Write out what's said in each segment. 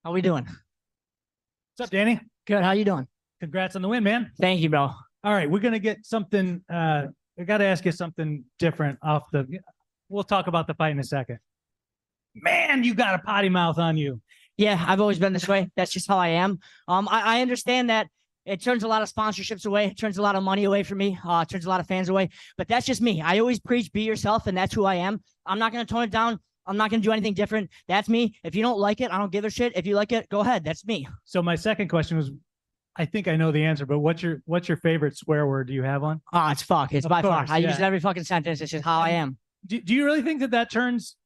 How we doing? What's up, Danny? Good. How you doing? Congrats on the win, man. Thank you, bro. All right, we're gonna get something. I got to ask you something different off the. We'll talk about the fight in a second. Man, you got a potty mouth on you. Yeah, I've always been this way. That's just how I am. I understand that it turns a lot of sponsorships away. It turns a lot of money away from me. It turns a lot of fans away. But that's just me. I always preach, be yourself, and that's who I am. I'm not going to tone it down. I'm not going to do anything different. That's me. If you don't like it, I don't give a shit. If you like it, go ahead. That's me. So my second question was, I think I know the answer, but what's your favorite swear word? Do you have one? Oh, it's fuck. It's Of by far. course, I yeah. use it every fucking sentence. It's just how I am. Do you really think that turns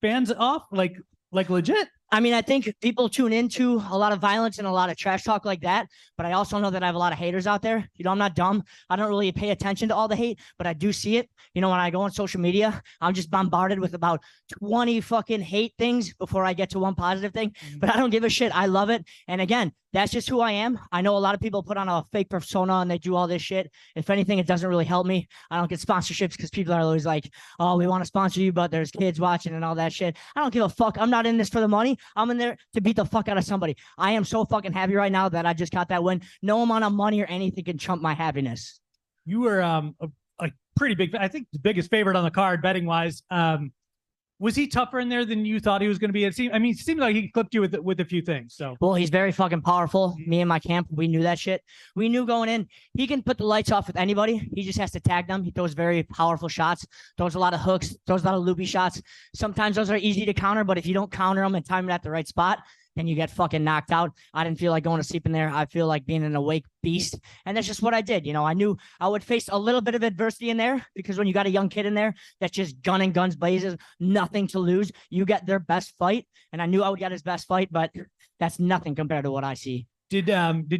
fans off? Like legit? I mean, I think people tune into a lot of violence and a lot of trash talk like that, but I also know that I have a lot of haters out there. You know, I'm not dumb. I don't really pay attention to all the hate, but I do see it. You know, when I go on social media, I'm just bombarded with about 20 fucking hate things before I get to one positive thing, but I don't give a shit. I love it. And again, that's just who I am. I know a lot of people put on a fake persona and they do all this shit. If anything, it doesn't really help me. I don't get sponsorships because people are always like, oh, we want to sponsor you, but there's kids watching and all that shit. I don't give a fuck. I'm not in this for the money. I'm in there to beat the fuck out of somebody. I am so fucking happy right now that I just got that win. No amount of money or anything can trump my happiness. You were a pretty big, I think the biggest favorite on the card betting wise. Was he tougher in there than you thought he was going to be? It seemed like he clipped you with a few things. So, well, he's very fucking powerful. Me and my camp, we knew that shit. We knew going in, he can put the lights off with anybody. He just has to tag them. He throws very powerful shots, throws a lot of hooks, throws a lot of loopy shots. Sometimes those are easy to counter, but if you don't counter them and time it at the right spot, then you get fucking knocked out. I didn't feel like going to sleep in there. I feel like being an awake beast. And that's just what I did. You know, I knew I would face a little bit of adversity in there because when you got a young kid in there that's just gunning guns blazes, nothing to lose, you get their best fight. And I knew I would get his best fight, but that's nothing compared to what I see. Did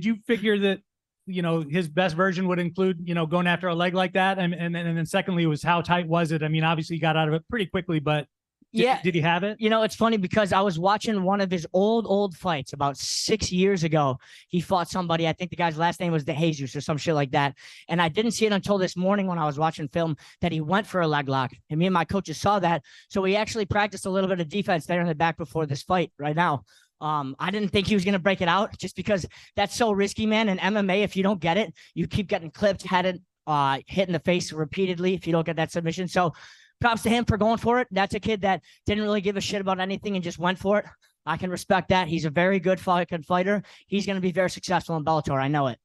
you figure that, you know, his best version would include, you know, going after a leg like that? And then secondly was how tight was it? I mean, obviously he got out of it pretty quickly, but did he have it? You know, it's funny because I was watching one of his old fights about 6 years ago. He fought somebody. I think the guy's last name was De Jesus or some shit like that. And I didn't see it until this morning when I was watching film that he went for a leg lock. And me and my coaches saw that. So we actually practiced a little bit of defense there in the back before this fight right now. I didn't think he was going to break it out just because that's so risky, man. In MMA, if you don't get it, you keep getting clipped, hit in the face repeatedly if you don't get that submission. So props to him for going for it. That's a kid that didn't really give a shit about anything and just went for it. I can respect that. He's a very good fighter. He's going to be very successful in Bellator. I know it.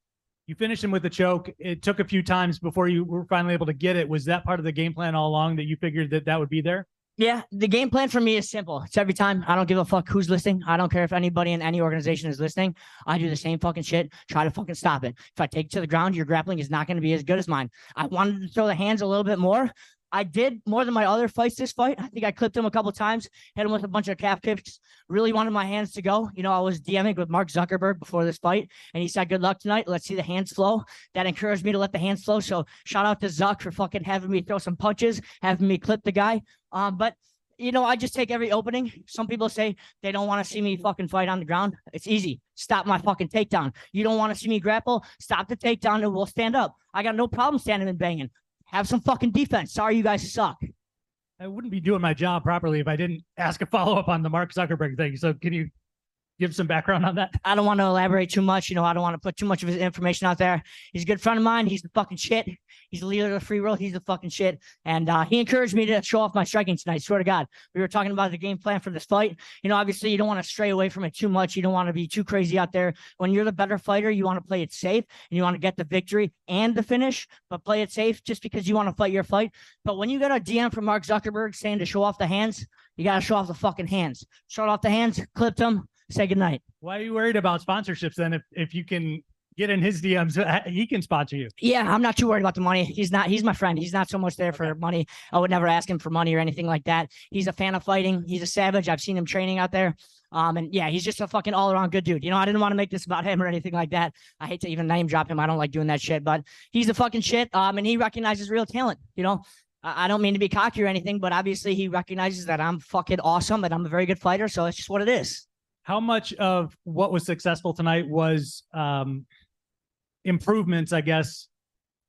You finished him with a choke. It took a few times before you were finally able to get it. Was that part of the game plan all along that you figured that would be there? Yeah, the game plan for me is simple. It's every time. I don't give a fuck who's listening. I don't care if anybody in any organization is listening. I do the same fucking shit. Try to fucking stop it. If I take it to the ground, your grappling is not going to be as good as mine. I wanted to throw the hands a little bit more. I did more than my other fights this fight. I think I clipped him a couple of times, hit him with a bunch of calf kicks. Really wanted my hands to go. You know, I was DMing with Mark Zuckerberg before this fight, and he said, good luck tonight. Let's see the hands flow. That encouraged me to let the hands flow. So shout out to Zuck for fucking having me throw some punches, having me clip the guy. But you know, I just take every opening. Some people say they don't want to see me fucking fight on the ground. It's easy. Stop my fucking takedown. You don't want to see me grapple? Stop the takedown and we'll stand up. I got no problem standing and banging. Have some fucking defense. Sorry, you guys suck. I wouldn't be doing my job properly if I didn't ask a follow-up on the Mark Zuckerberg thing. So can you give some background on that? I don't want to elaborate too much. You know, I don't want to put too much of his information out there. He's a good friend of mine. He's the fucking shit. He's the leader of the free world. He's the fucking shit. And he encouraged me to show off my striking tonight. Swear to God. We were talking about the game plan for this fight. You know, obviously you don't want to stray away from it too much. You don't want to be too crazy out there. When you're the better fighter, you want to play it safe and you want to get the victory and the finish, but play it safe just because you want to fight your fight. But when you got a DM from Mark Zuckerberg saying to show off the hands, you got to show off the fucking hands. Show off the hands, clipped him, say goodnight. Why are you worried about sponsorships then? If you can get in his DMs, he can sponsor you. Yeah, I'm not too worried about the money. He's my friend. He's not so much there for money. I would never ask him for money or anything like that. He's a fan of fighting. He's a savage. I've seen him training out there. And yeah, he's just a fucking all around good dude. You know, I didn't want to make this about him or anything like that. I hate to even name drop him. I don't like doing that shit, but he's a fucking shit. And he recognizes real talent. You know, I don't mean to be cocky or anything, but obviously he recognizes that I'm fucking awesome and I'm a very good fighter. So it's just what it is. How much of what was successful tonight was improvements, I guess,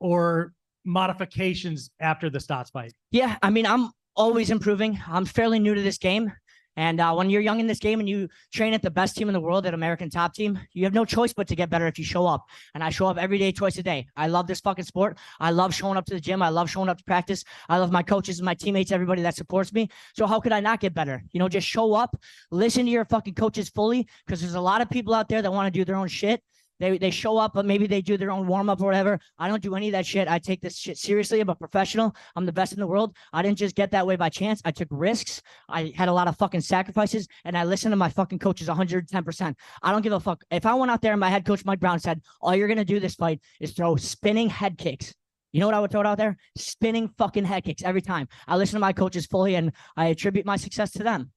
or modifications after the Stotts fight? Yeah, I mean, I'm always improving. I'm fairly new to this game. And when you're young in this game and you train at the best team in the world, at American Top Team, you have no choice but to get better if you show up. And I show up every day, twice a day. I love this fucking sport. I love showing up to the gym. I love showing up to practice. I love my coaches and my teammates, everybody that supports me. So how could I not get better? You know, just show up, listen to your fucking coaches fully, because there's a lot of people out there that want to do their own shit. They show up, but maybe they do their own warm-up or whatever. I don't do any of that shit. I take this shit seriously. I'm a professional. I'm the best in the world. I didn't just get that way by chance. I took risks. I had a lot of fucking sacrifices, and I listened to my fucking coaches 110%. I don't give a fuck. If I went out there and my head coach, Mike Brown, said, all you're going to do this fight is throw spinning head kicks, you know what I would throw out there? Spinning fucking head kicks every time. I listen to my coaches fully, and I attribute my success to them.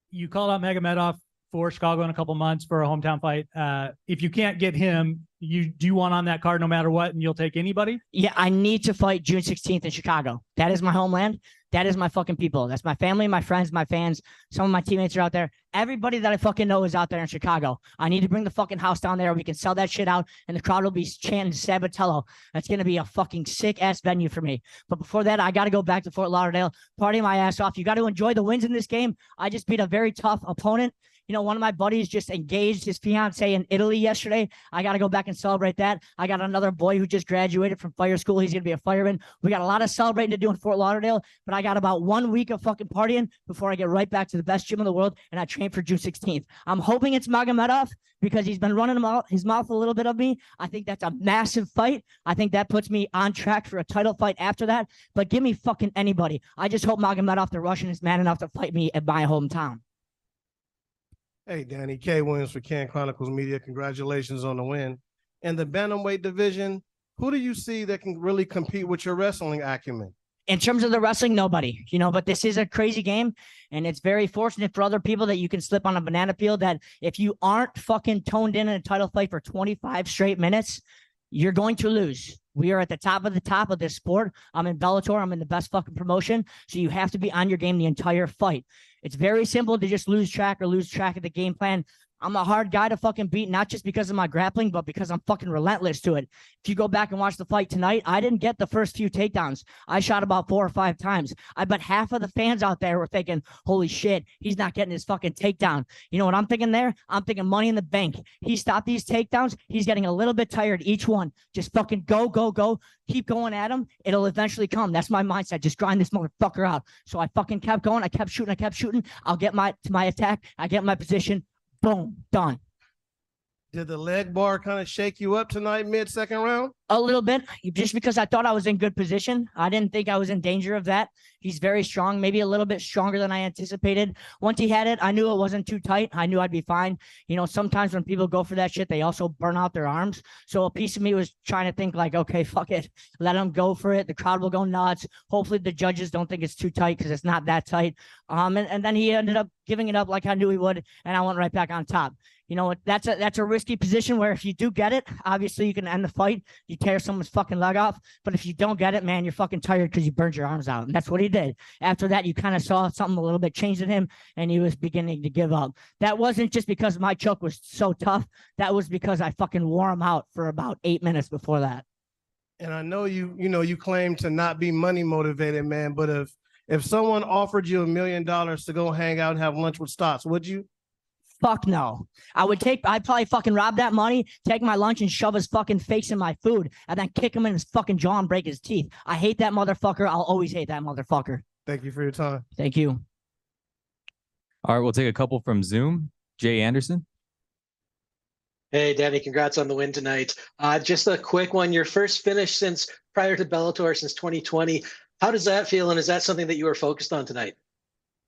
You called out Magomedov for Chicago in a couple months for a hometown fight. If you can't get him, do you want on that card no matter what, and you'll take anybody? Yeah, I need to fight June 16th in Chicago. That is my homeland. That is my fucking people. That's my family, my friends, my fans. Some of my teammates are out there. Everybody that I fucking know is out there in Chicago. I need to bring the fucking house down there. We can sell that shit out, and the crowd will be chanting Sabatello. That's going to be a fucking sick-ass venue for me. But before that, I got to go back to Fort Lauderdale, party my ass off. You got to enjoy the wins in this game. I just beat a very tough opponent. You know, one of my buddies just engaged his fiance in Italy yesterday. I got to go back and celebrate that. I got another boy who just graduated from fire school. He's going to be a fireman. We got a lot of celebrating to do in Fort Lauderdale, but I got about 1 week of fucking partying before I get right back to the best gym in the world, and I train for June 16th. I'm hoping it's Magomedov because he's been running his mouth a little bit of me. I think that's a massive fight. I think that puts me on track for a title fight after that, but give me fucking anybody. I just hope Magomedov, the Russian, is man enough to fight me at my hometown. Hey, Danny, K. Williams for Can Chronicles Media. Congratulations on the win. In the bantamweight division, who do you see that can really compete with your wrestling acumen? In terms of the wrestling, nobody, you know, but this is a crazy game, and it's very fortunate for other people that you can slip on a banana peel, that if you aren't fucking toned in a title fight for 25 straight minutes, you're going to lose. We are at the top of this sport. I'm in Bellator. I'm in the best fucking promotion. So you have to be on your game the entire fight. It's very simple to just lose track of the game plan. I'm a hard guy to fucking beat, not just because of my grappling, but because I'm fucking relentless to it. If you go back and watch the fight tonight, I didn't get the first few takedowns. I shot about 4 or 5 times. I bet half of the fans out there were thinking, holy shit, he's not getting his fucking takedown. You know what I'm thinking there? I'm thinking money in the bank. He stopped these takedowns. He's getting a little bit tired each one. Just fucking go, go, go. Keep going at him. It'll eventually come. That's my mindset. Just grind this motherfucker out. So I fucking kept going. I kept shooting. I'll get to my attack. I get my position. Boom, done. Did the leg bar kind of shake you up tonight mid-second round? A little bit, just because I thought I was in good position. I didn't think I was in danger of that. He's very strong, maybe a little bit stronger than I anticipated. Once he had it, I knew it wasn't too tight. I knew I'd be fine. You know, sometimes when people go for that shit, they also burn out their arms. So a piece of me was trying to think like, okay, fuck it. Let him go for it. The crowd will go nuts. Hopefully the judges don't think it's too tight because it's not that tight. And then he ended up giving it up like I knew he would, and I went right back on top. You know, that's a risky position where if you do get it, obviously you can end the fight. You tear someone's fucking leg off. But if you don't get it, man, you're fucking tired because you burned your arms out. And that's what he did. After that, you kind of saw something a little bit changed in him, and he was beginning to give up. That wasn't just because my choke was so tough. That was because I fucking wore him out for about 8 minutes before that. And I know you claim to not be money motivated, man, but if someone offered you $1 million to go hang out and have lunch with Stotts, would you? Fuck no. I'd probably fucking rob that money, take my lunch and shove his fucking face in my food and then kick him in his fucking jaw and break his teeth. I hate that motherfucker. I'll always hate that motherfucker. Thank you for your time. Thank you. All right, we'll take a couple from Zoom. Jay Anderson. Hey, Danny, congrats on the win tonight. Just a quick one. Your first finish since prior to Bellator since 2020. How does that feel? And is that something that you were focused on tonight?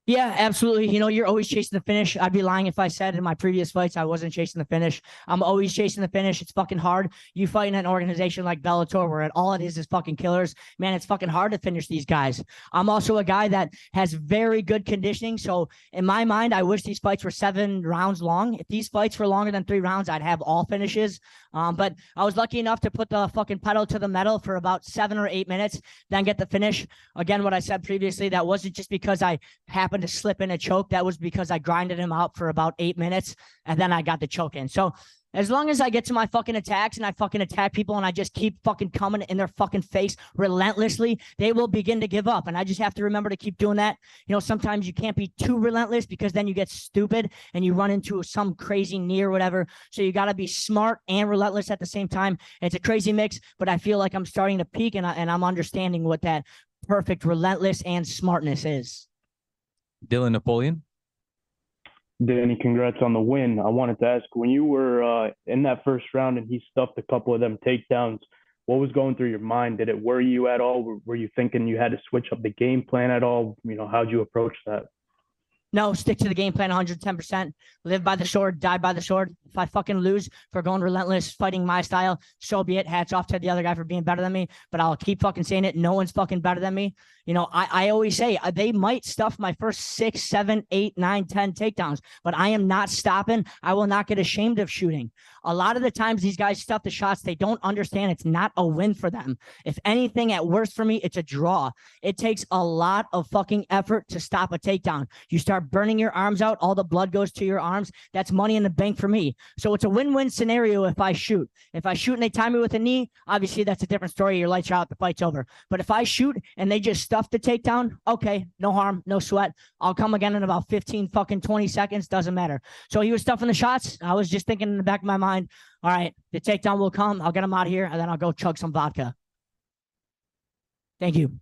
Yeah, absolutely. You know, you're always chasing the finish. I'd be lying if I said in my previous fights I wasn't chasing the finish. I'm always chasing the finish. It's fucking hard. You fight in an organization like Bellator where all it is fucking killers. Man, it's fucking hard to finish these guys. I'm also a guy that has very good conditioning. So in my mind, I wish these fights were 7 rounds long. If these fights were longer than 3 rounds, I'd have all finishes. But I was lucky enough to put the fucking pedal to the metal for about 7 or 8 minutes, then get the finish. Again, what I said previously, that wasn't just because I happened to slip in a choke. That was because I grinded him out for about 8 minutes, and then I got the choke in. So As long as I get to my fucking attacks and I fucking attack people and I just keep fucking coming in their fucking face relentlessly, they will begin to give up. And I just have to remember to keep doing that. You know, sometimes you can't be too relentless because then you get stupid and you run into some crazy knee or whatever. So you got to be smart and relentless at the same time. It's a crazy mix, but I feel like I'm starting to peak and I'm understanding what that perfect relentless and smartness is. Dylan Napoleon. Danny, congrats on the win. I wanted to ask, when you were in that first round and he stuffed a couple of them takedowns, what was going through your mind? Did it worry you at all? Were you thinking you had to switch up the game plan at all? You know, how'd you approach that? No, stick to the game plan 110%. Live by the sword, die by the sword. If I fucking lose for going relentless, fighting my style, so be it. Hats off to the other guy for being better than me, but I'll keep fucking saying it. No one's fucking better than me. You know, I always say they might stuff my first 6, 7, 8, 9, 10 takedowns, but I am not stopping. I will not get ashamed of shooting. A lot of the times these guys stuff the shots. They don't understand it's not a win for them. If anything, at worst for me, it's a draw. It takes a lot of fucking effort to stop a takedown. You start burning your arms out. All the blood goes to your arms. That's money in the bank for me. So it's a win-win scenario if I shoot. If I shoot and they tie me with a knee, obviously that's a different story. Your lights are out, the fight's over. But if I shoot and they just stuff the takedown, okay, no harm, no sweat. I'll come again in about 15 fucking 20 seconds. Doesn't matter. So he was stuffing the shots. I was just thinking in the back of my mind, all right, the takedown will come. I'll get him out of here and then I'll go chug some vodka. Thank you.